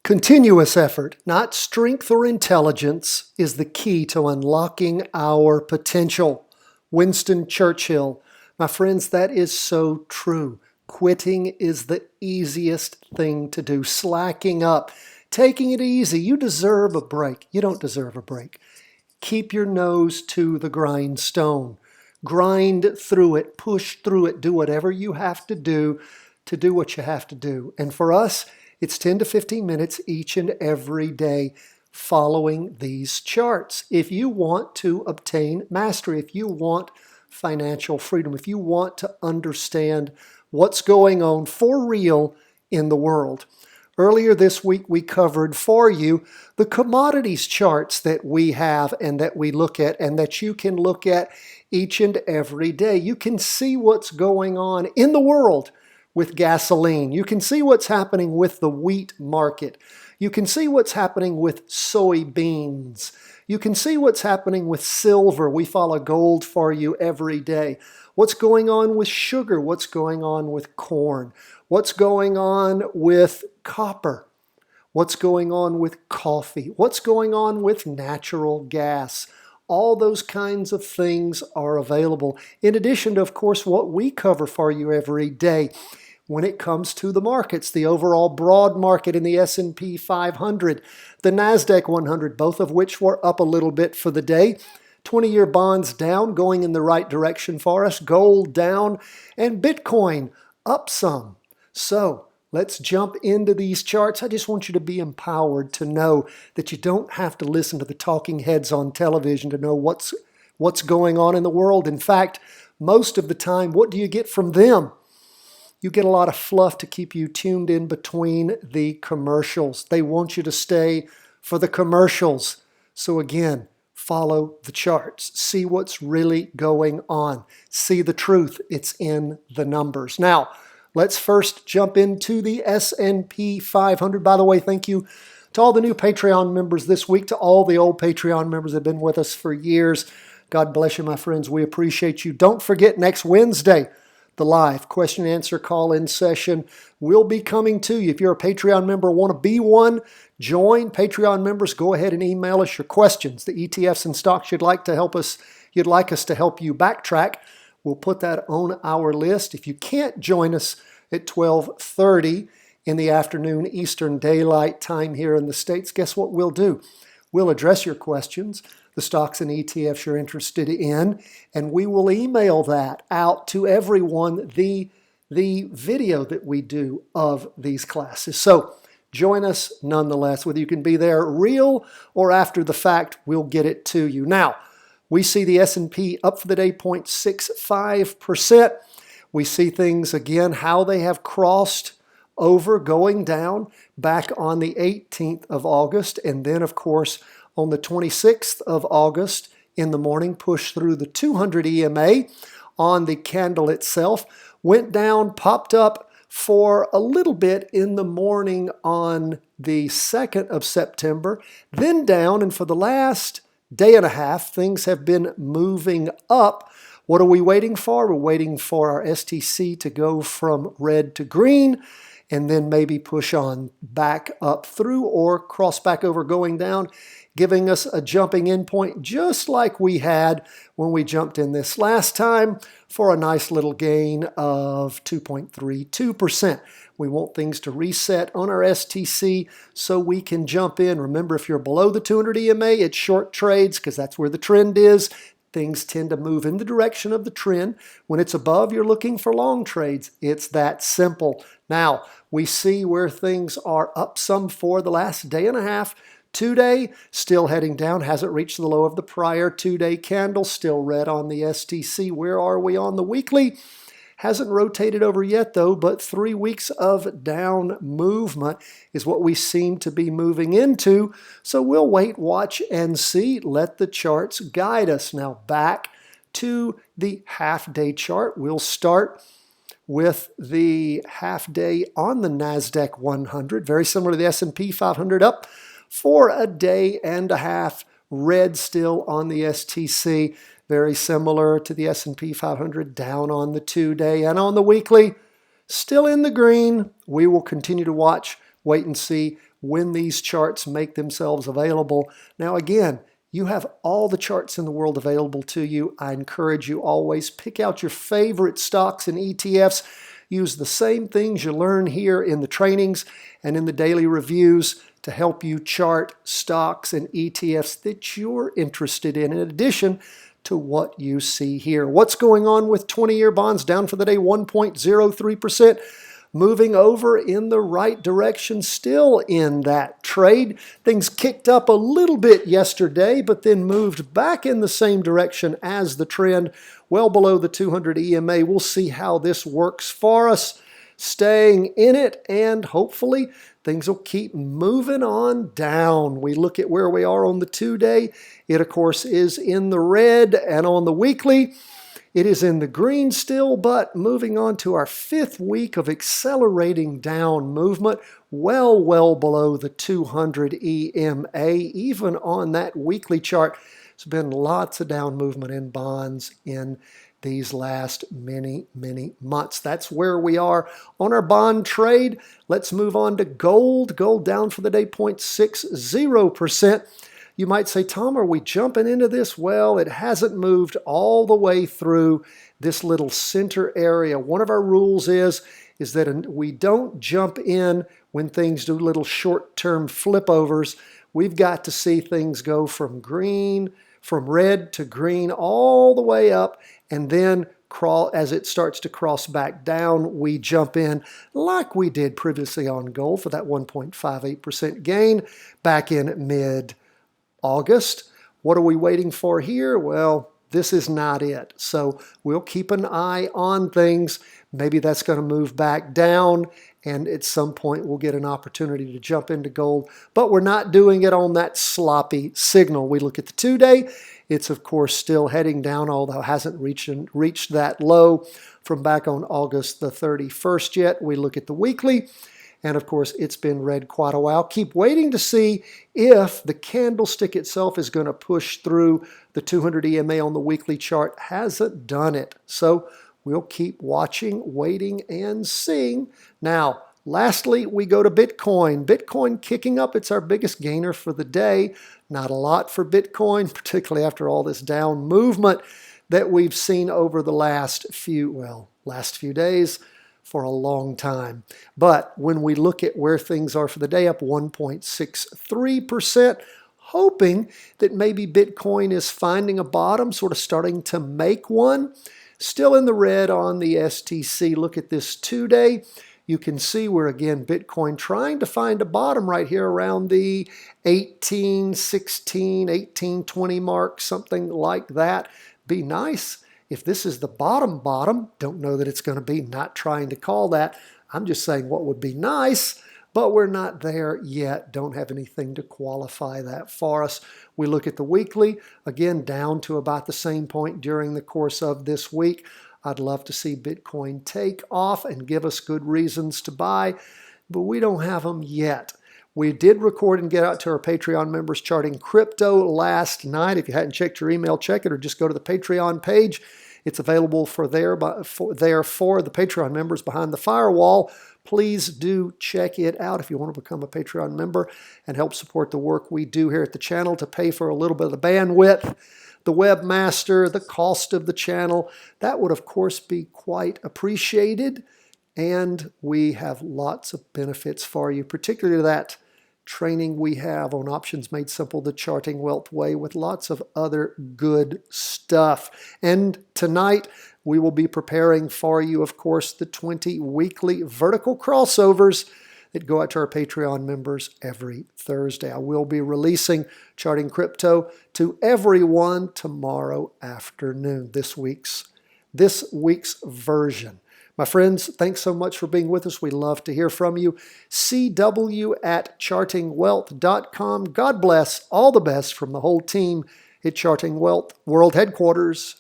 Continuous effort, not strength or intelligence, is the key to unlocking our potential. Winston Churchill. My friends, that is so true. Quitting is the easiest thing to do. Slacking up, taking it easy. You deserve a break. You don't deserve a break. Keep your nose to the grindstone. Grind through it, push through it, do whatever you have to do what you have to do. And for us, it's 10 to 15 minutes each and every day following these charts. If you want to obtain mastery, if you want financial freedom, if you want to understand what's going on for real in the world. Earlier this week, we covered for you the commodities charts that we have and that we look at and that you can look at each and every day. You can see what's going on in the world with gasoline. You can see what's happening with the wheat market. You can see what's happening with soybeans. You can see what's happening with silver. We follow gold for you every day. What's going on with sugar? What's going on with corn? What's going on with copper? What's going on with coffee? What's going on with natural gas? All those kinds of things are available. In addition to, of course, what we cover for you every day. When it comes to the markets, the overall broad market in the S&P 500, the NASDAQ 100, both of which were up a little bit for the day. 20-year bonds down, going in the right direction for us. Gold down, and Bitcoin up some. So let's jump into these charts. I just want you to be empowered to know that you don't have to listen to the talking heads on television to know what's going on in the world. In fact, most of the time, what do you get from them? You get a lot of fluff to keep you tuned in between the commercials. They want you to stay for the commercials. So again, follow the charts. See what's really going on. See the truth. It's in the numbers. Now, let's first jump into the S&P 500. By the way, thank you to all the new Patreon members this week, to all the old Patreon members that have been with us for years. God bless you, my friends. We appreciate you. Don't forget, next Wednesday, the live question and answer call-in session will be coming to you. If you're a Patreon member, want to be one, join. Patreon members, go ahead and email us your questions, the ETFs and stocks you'd like us to help you backtrack. We'll put that on our list. If you can't join us at 12:30 in the afternoon Eastern Daylight Time here in the States, guess what we'll do? We'll address your questions, the stocks and ETFs you're interested in, and we will email that out to everyone, the video that we do of these classes. So join us nonetheless, whether you can be there real or after the fact, we'll get it to you. Now, we see the S&P up for the day 0.65%. We see things again, how they have crossed over, going down back on the 18th of August, and then of course on the 26th of August in the morning, pushed through the 200 EMA on the candle itself, went down, popped up for a little bit in the morning on the 2nd of September, then down, and for the last day and a half, things have been moving up. What are we waiting for? We're waiting for our STC to go from red to green, and then maybe push on back up through or cross back over going down, giving us a jumping in point just like we had when we jumped in this last time for a nice little gain of 2.32%. We want things to reset on our STC so we can jump in. Remember, if you're below the 200 EMA, it's short trades because that's where the trend is. Things tend to move in the direction of the trend. When it's above, you're looking for long trades. It's that simple. Now, we see where things are up some for the last day and a half. Today, still heading down, hasn't reached the low of the prior two-day candle, still red on the STC. Where are we on the weekly? Hasn't rotated over yet though, but 3 weeks of down movement is what we seem to be moving into. So we'll wait, watch, and see. Let the charts guide us. Now back to the half-day chart. We'll start with the half-day on the NASDAQ 100, very similar to the S&P 500, up for a day and a half. Red still on the STC. Very similar to the S&P 500, down on the 2-day and on the weekly. Still in the green. We will continue to watch, wait and see when these charts make themselves available. Now again, you have all the charts in the world available to you. I encourage you always pick out your favorite stocks and ETFs. Use the same things you learn here in the trainings and in the daily reviews to help you chart stocks and ETFs that you're interested in addition to what you see here. What's going on with 20-year bonds? Down for the day 1.03%. Moving over in the right direction, still in that trade. Things kicked up a little bit yesterday, but then moved back in the same direction as the trend, well below the 200 EMA. We'll see how this works for us. Staying in it, and hopefully things will keep moving on down. We look at where we are on the 2-day. It, of course, is in the red, and on the weekly, it is in the green still, but moving on to our 5th week of accelerating down movement, well below the 200 EMA. Even on that weekly chart, there's been lots of down movement in bonds in these last many months. That's where we are on our bond trade. Let's move on to gold. Gold down for the day 0.60%. You might say, Tom, are we jumping into this? Well, it hasn't moved all the way through this little center area. One of our rules is that we don't jump in when things do little short-term flip overs. We've got to see things go from red to green all the way up, and then as it starts to cross back down, we jump in like we did previously on gold for that 1.58% gain back in mid-August. What are we waiting for here? Well, this is not it. So we'll keep an eye on things. Maybe that's going to move back down, and at some point we'll get an opportunity to jump into gold. But we're not doing it on that sloppy signal. We look at the 2-day. It's, of course, still heading down, although it hasn't reached that low from back on August the 31st yet. We look at the weekly. And of course, it's been red quite a while. Keep waiting to see if the candlestick itself is going to push through the 200 EMA on the weekly chart. Hasn't done it. So we'll keep watching, waiting, and seeing. Now, lastly, we go to Bitcoin. Bitcoin kicking up. It's our biggest gainer for the day. Not a lot for Bitcoin, particularly after all this down movement that we've seen over the last few days. For a long time. But when we look at where things are for the day, up 1.63%, hoping that maybe Bitcoin is finding a bottom, sort of starting to make one. Still in the red on the STC. Look at this 2-day. You can see where, again, Bitcoin trying to find a bottom right here around the 1816, 1820 mark, something like that. Be nice. If this is the bottom, don't know that it's going to be, not trying to call that. I'm just saying what would be nice, but we're not there yet. Don't have anything to qualify that for us. We look at the weekly, again, down to about the same point during the course of this week. I'd love to see Bitcoin take off and give us good reasons to buy, but we don't have them yet. We did record and get out to our Patreon members charting crypto last night. If you hadn't checked your email, check it, or just go to the Patreon page. It's available for the Patreon members behind the firewall. Please do check it out if you want to become a Patreon member and help support the work we do here at the channel to pay for a little bit of the bandwidth, the webmaster, the cost of the channel. That would, of course, be quite appreciated. And we have lots of benefits for you, particularly that training we have on Options Made Simple, the Charting Wealth Way, with lots of other good stuff. And tonight, we will be preparing for you, of course, the 20 weekly vertical crossovers that go out to our Patreon members every Thursday. I will be releasing Charting Crypto to everyone tomorrow afternoon, this week's version. My friends, thanks so much for being with us. We love to hear from you. CW@chartingwealth.com. God bless. All the best from the whole team at Charting Wealth World Headquarters.